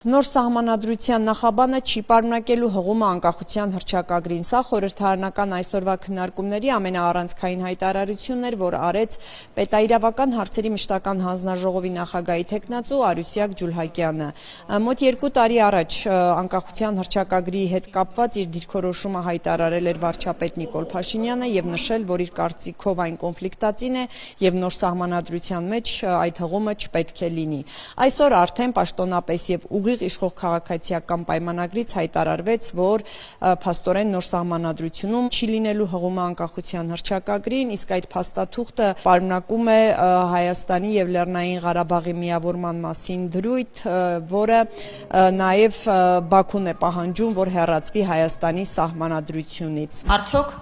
Նոր սահմանադրության նախաբանը չի պարունակելու հղումը անկախության հռչակագրին։ Սա խորհրդարանական այսօրվա քննարկումների ամենաառանցքային հայտարարությունն էր, որ արեց պետաիրավական հարցերի մշտական հանձնաժողովի նախագահի թեկնածու Արուսյակ Ջուլհակյանը։ Մոտ 2 տարի առաջ անկախության հռչակագրի հետ կապված իր դիրքորոշումը հայտարարել էր վարչապետ Նիկոլ Փաշինյանը եւ նշել, որ իր կարծիքով այն կոնֆլիկտածին է եւ նոր սահմանադրության մեջ այդ հղումը չպետք է լինի։ Այսօր արդեն պաշտոնապես եւ ուղիղ իշխող քաղաքացիական պայմանագրից հայտարարվեց, որ փաստորեն նոր սահմանադրությունում չի լինելու հղումը անկախության հռչակագրին, իսկ այդ փաստաթուղթը պարունակում է Հայաստանի եւ Լեռնային Ղարաբաղի միավորման մասին դրույթ, որը նաեւ Բաքուն է պահանջում, որ հեռացվի Հայաստանի սահմանադրությունից։ Արդյոք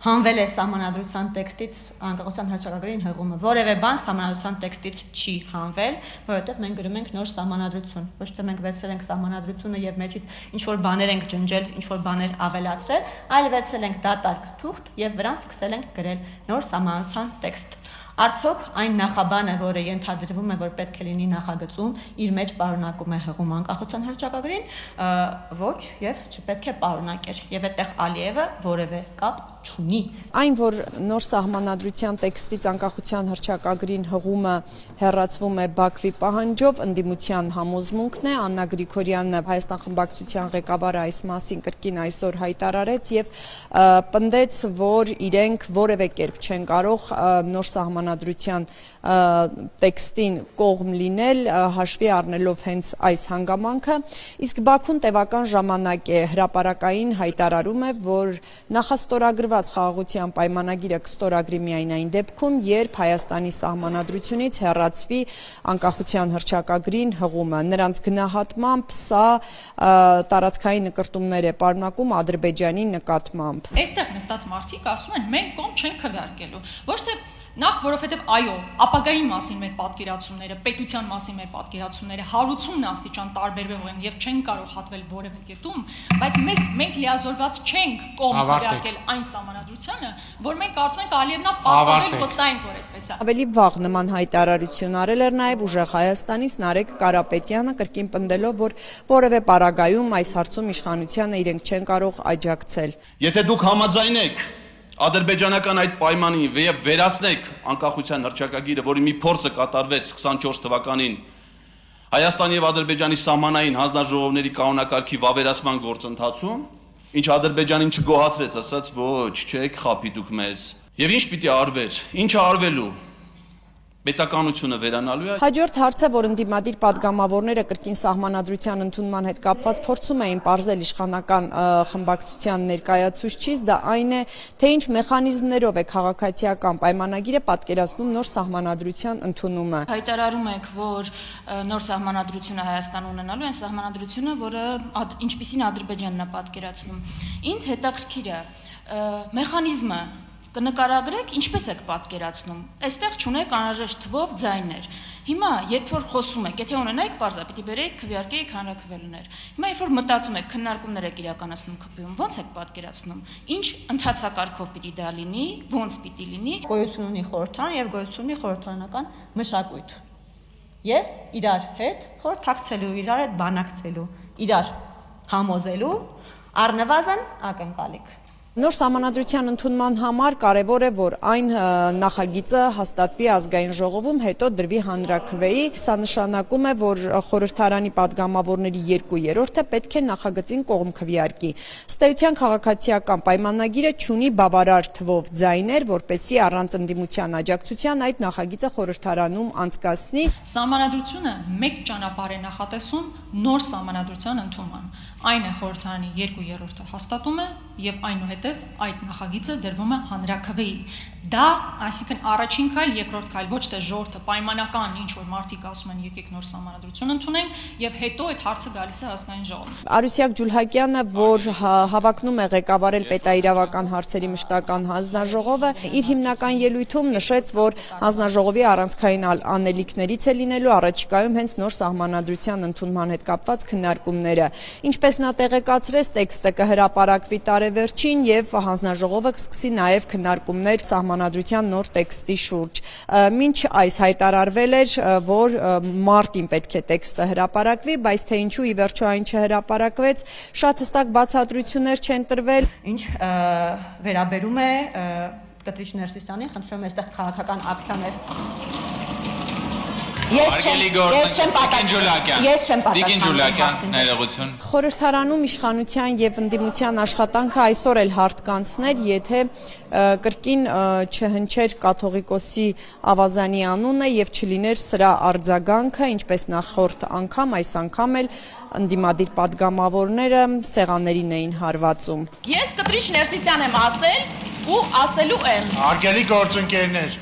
հանվել է սահմանադրության տեքստից անկախության հռչակագրին հղումը։ Որևէ բան սահմանադրության տեքստից չի հանվել, որովհետև մենք գրում ենք նոր սահմանադրություն։ Ոչ թե մենք վերցրել ենք սահմանադրությունը եւ մեջից ինչ որ բաներ ենք ջնջել, ինչ որ բաներ ավելացրել, այլ վերցրել ենք դատարկ թուղթ եւ վրան սկսել ենք գրել նոր սահմանադրության տեքստ։ Արդյոք այն նախաբանը, որը ենթադրվում է, որ պետք է լինի նախագծում, իր մեջ պարունակում է հղում անկախության հռչակագրին, ոչ եւ չպետք է պարունակեր։ Եվ այդտեղ Ալիևը որևէ կապ չունի։ Այն, որ նոր սահմանադրության տեքստից անկախության հռչակագրին հղումը հեռացվում է Բաքվի պահանջով, ընդդիմության համոզմունքն է։ Աննա Գրիգորյանը, Հայաստան խմբակցության ղեկավարը, այս մասին կրկին այսօր հայտարարեց եւ պնդեց, որ իրենք որևէ կերպ չեն կարող նոր սահմանադրության տեքստին կողմ լինել, հաշվի առնելով հենց այս հանգամանքը, իսկ Բաքուն տևական ժամանակ է հրապարակային հայտարարում է, որ նախաստորագրված խաղաղության պայմանագիրը կստորագրի միայն այն դեպքում, երբ Հայաստանի սահմանադրությունից հեռացվի անկախության հռչակագրին հղումը։ Նրանց գնահատմամբ սա տարածքային նկրտումներ է պարունակում Ադրբեջանի նկատմամբ։ Այստեղ նստած մարդիկ ասում են, մենք կողմ չենք քվեարկելու, ոչ թե նախ որովհետև այո, ապագայի մասին մեր պատկերացումները, պետության մասին մեր պատկերացումները հարությունն աստիճան տարբերվող են եւ չեն կարող հատվել որևէ կետում, բայց մենք լիազորված չենք կողմ քվեարկել այն սահմանադրությանը, որ մենք կարծում ենք Ալիևնա պատահել վստահենք, որ այդպես է։ Ավելի վաղ նման հայտարարություն արել էր նաեւ ուժեղ Հայաստանից Նարեկ Կարապետյանը, կրկին պնդելով, որ որևէ պարագայում այս հարցում իշխանությանը իրենք չեն կարող աջակցել։ Եթե դուք համաձայնեք ադրբեջանական այդ պայմանին եւ վերացնեք անկախության հռչակագիրը, որի մի փորձը կատարվեց 24 թվականին Հայաստանի եւ Ադրբեջանի սահմանային հանձնաժողովների կանոնակարգի վավերացման գործընթացում, ինչ Ադրբեջանին չգոհացրեց, ասաց ոչ, չեք խափի դուք մեզ։ Եվ ինչ պիտի արվեր, ինչը արվելու պետականությունը վերանալու է։ Հաջորդ հարցը, որ ընդդիմադիր падգամավորները կրկին սահմանադրության ընդունման հետ կապված փորձում էին պարզել իշխանական խմբակցության ներկայացուցչից, դա այն է, թե ինչ մեխանիզմներով է քաղաքացիական պայմանագիրը պատկերացնում նոր սահմանադրության ընդունումը։ Հայտարարում եք, որ նոր սահմանադրությունը Հայաստանը ունենալու են սահմանադրությունը, որը ինչպիսին Ադրբեջանն է պատկերացնում։ Ինձ հետաքրքիր է մեխանիզմը կնկարագրեք, ինչպես եք պատկերացնում։ Այստեղ չունեք անհրաժեշտ թվով ձայներ։ Հիմա, երբ որ խոսում եք, եթե ունենայիք պարզա, պիտի բերեիք քվեարկեիք հանրաքվեներ։ Հիմա, երբ որ մտածում եք, քննարկումներ եք իրականացնում ԿՊ-ում, ո՞նց եք պատկերացնում։ Ինչ ընթացակարգով պիտի դա լինի, ո՞նց պիտի լինի։ Գոյություն ունի խորհրդարան եւ գոյություն ունի խորհրդարանական մշակույթ։ Եվ իրար հետ խորհրդակցելու, իրար հետ բանակցելու, իրար համոզելու առնվազն ակնկալիք։ Նոր սահմանադրության ընդունման համար կարևոր է, որ այն նախագիծը հաստատվի ազգային ժողովում, հետո դրվի հանրաքվեի։ Սա նշանակում է, որ խորհրդարանի падգամավորների 2/3-ը պետք է նախագծին կողմ քվեարկի։ Ըստ էության քաղաքացիական պայմանագիրը չունի բավարար թվով ձայներ, որպեսզի առանց ընդդիմության աջակցության այդ նախագիծը խորհրդարանում անցկացնի։ Սահմանադրությունը մեկ ճանապարհ է նախատեսում նոր սահմանադրության ընդունման։ Այն է խորհրդարանի 2/3-ը հաստատում է եւ այնուհետեւ այդ նախագիծը դրվում է հանրաքվեի։ Դա, այսինքն առաջին քայլ, երկրորդ քայլ, ոչ թե ժողովրդը պայմանական ինչ որ մարդիկ ասում են եկեք նոր սահմանադրություն ընդունենք եւ հետո այդ հարցը գալիս է ազգային ժողով։ Արուսյակ Ջուլհակյանը, որ հավակնում է ղեկավարել պետաիրավական հարցերի մշտական հանձնաժողովը, իր հիմնական ելույթում նշեց, որ հանձնաժողովի առանցքային անելիքներից է լինելու առաջիկայում հենց նոր սահմանադրության ընդունման հետ կապված քննարկումները։ Ինչպես նա տեղեկացրեց, տեքստը կհրապարակվի տարեվեր տարեվերջին եւ հանձնաժողովը կսկսի նաեւ քննարկումներ սահմանադրության նոր տեքստի շուրջ։ Մինչ այս հայտարարվել էր, որ մարտին պետք է տեքստը հրապարակվի, բայց թե ինչու ի վերջո այն չհրապարակվեց, շատ հստակ բացատրություններ չեն տրվել։ Ինչ վերաբերում է Կտրիչ Ներսիսյանին, խնդրում եմ այստեղ քաղաքական ակցիաներ։ Ես չեմ պատասխանում։ Ներողություն։ Խորհրդարանում իշխանության եւ ընդդիմության աշխատանքը այսօր էլ հարթ կանցներ, եթե կրկին չհնչեր կաթողիկոսի ավազանի անունը եւ չլիներ սրա արձագանքը, ինչպես նախորդ անգամ, այս անգամ էլ ընդդիմադիր падգամավորները սեղաններին էին հարվածում։ Ես Կտրիչ Ներսիսյան եմ ասել ու ասելու եմ։ Արգելի գործընկերներ,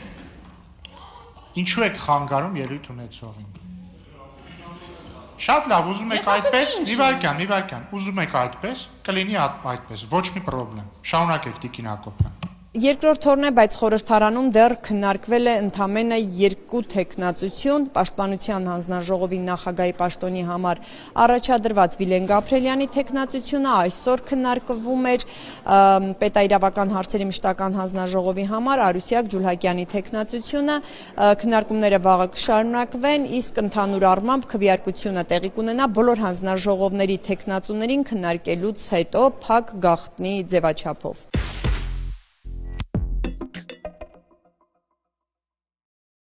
ինչու եք խանգարում ելույթ ունեցողին։ Շատ լավ, ուզում եք այդպես, մի վարքան, ուզում եք այդպես, կլինի այդպես, ոչ մի պրոբլեմ։ Շարունակեք Տիկին Հակոբյան։ Երկրորդ օրն է, բայց խորհրդարանում դեռ քննարկվել է ընդամենը 2 թեկնածություն, Պաշտպանության հանձնաժողովի նախագահի պաշտոնի համար առաջադրված Վիլեն Գաբրելյանի թեկնածությունը, այսօր քննարկվում էր պետաիրավական հարցերի մշտական հանձնաժողովի համար Արուսյակ Ջուլհակյանի թեկնածությունը, քննարկումները վաղը կշարունակվեն, իսկ ընդհանուր առմամբ քվեարկությունը տեղի կունենա բոլոր հանձնաժողովների թեկնածուներին քննարկելուց հետո փակ գաղտնի ձևաչափով։